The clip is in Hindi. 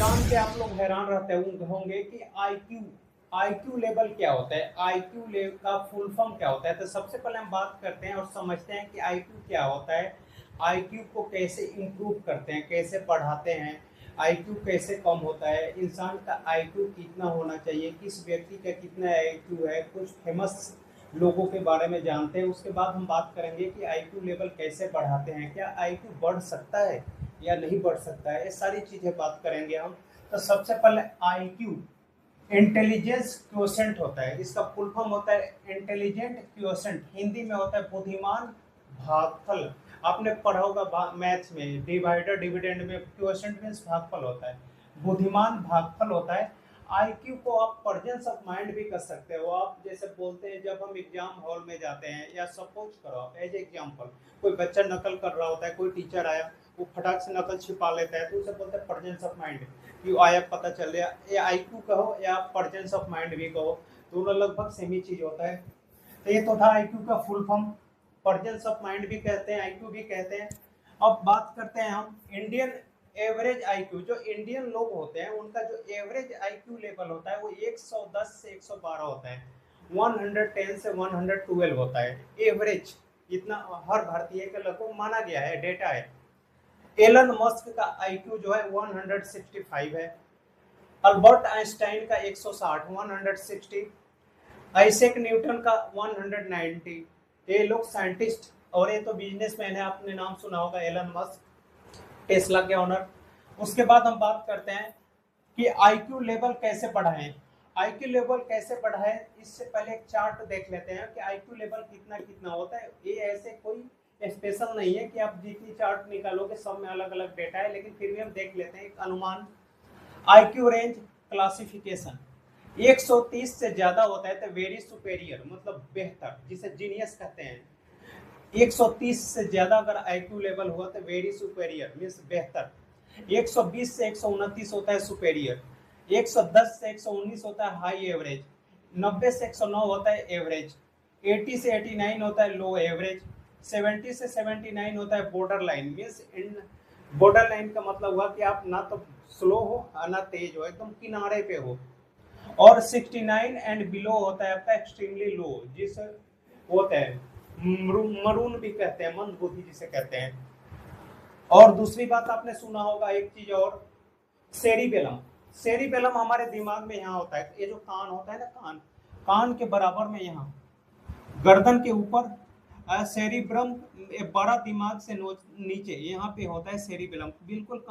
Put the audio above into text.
जान के आप लोग हैरान रहते होंगे कि आईक्यू आईक्यू लेवल क्या होता है, आईक्यू लेवल का फुल फॉर्म क्या होता है। तो सबसे पहले हम बात करते हैं और समझते हैं कि आईक्यू क्या होता है, आईक्यू को कैसे इम्प्रूव करते हैं, कैसे बढ़ाते हैं, आईक्यू कैसे कम होता है, इंसान का आईक्यू कितना होना चाहिए, किस व्यक्ति का कितना आईक्यू है, कुछ फेमस लोगों के बारे में जानते हैं। उसके बाद हम बात करेंगे कि आईक्यू लेवल कैसे बढ़ाते हैं, क्या आईक्यू बढ़ सकता है या नहीं बढ़ सकता है, ये सारी चीज़ें बात करेंगे हम। तो सबसे पहले आईक्यू इंटेलिजेंस क्वोशेंट होता है, इसका फुल फॉर्म होता है इंटेलिजेंट क्वोशेंट, हिंदी में होता है बुद्धिमान भागफल। आपने पढ़ा होगा मैथ्स में डिवाइडर डिविडेंड में क्वोशेंट मीन्स भागफल होता है, बुद्धिमान भागफल होता है। आईक्यू को आप प्रेजेंस ऑफ माइंड भी कर सकते हो। आप जैसे बोलते हैं जब हम एग्जाम हॉल में जाते हैं, या सपोज करो एज एग्जाम्पल कोई बच्चा नकल कर रहा होता है, कोई टीचर आया वो फटाक से नकल छिपा लेता है, तो उसे बोलते हैं प्रेजेंस ऑफ माइंड कि आया पता चल गया। ये आईक्यू कहो या प्रेजेंस ऑफ माइंड भी कहो, दोनों लगभग सेम ही चीज होता है। तो ये तो था आईक्यू का full form, presence of mind भी कहते हैं, आईक्यू भी कहते हैं। अब बात करते हैं हम इंडियन एवरेज आईक्यू। जो इंडियन लोग होते हैं उनका जो एवरेज आईक्यू लेवल होता है वो 110 से 112 होता है, 110 से 112 होता है एवरेज। इतना हर भारतीय के लगभग माना गया है, डेटा है। एलन मस्क का आईक्यू जो है 165 है, अल्बर्ट आइंस्टाइन का 160 160, आइजैक न्यूटन का 190। ये लोग साइंटिस्ट और ये तो बिजनेसमैन है, आपने नाम सुना होगा एलन मस्क, टेस्ला के ओनर। उसके बाद हम बात करते हैं कि आईक्यू लेवल कैसे बढ़ाएं। आईक्यू लेवल कैसे बढ़ाएं, इससे पहले एक चार्ट देख लेते हैं कि आईक्यू लेवल कितना कितना होता है। ये ऐसे कोई स्पेशल नहीं है कि आप जितनी चार्ट निकालोगे सब में अलग अलग डेटा है, लेकिन फिर भी हम देख लेते हैं एक अनुमान। आईक्यू रेंज क्लासिफिकेशन 130 से ज्यादा होता है तो वेरी सुपेरियर, मतलब बेहतर, जिसे जीनियस कहते हैं। 130 से ज्यादा अगर आईक्यू लेवल हुआ तो वेरी सुपेरियर मीन्स बेहतर। 120 से 129 होता है सुपेरियर, 110 से 119 होता है हाई एवरेज, 90 से 109 होता है एवरेज, 80 से 89 होता है लो एवरेज, 70 से 79 होता है border line. Means in border line का मतलब हुआ कि आप ना तो स्लो हो ना तेज हो, एकदम किनारे पे हो। और 69 एंड बिलो होता है आपका एक्सट्रीमली लो, जिस होता है मरून भी कहते हैं, मंद बुद्धि जिसे कहते हैं। और दूसरी बात आपने सुना होगा एक चीज और, सेरिबेलम। सेरिबेलम हमारे दिमाग में यहाँ होता है, ये जो कान होता है ना, कान कान के बराबर में यहाँ गर्दन के ऊपर सेरिब्रम, बड़ा दिमाग से नीचे यहाँ पे होता है सेरिबेलम, बिल्कुल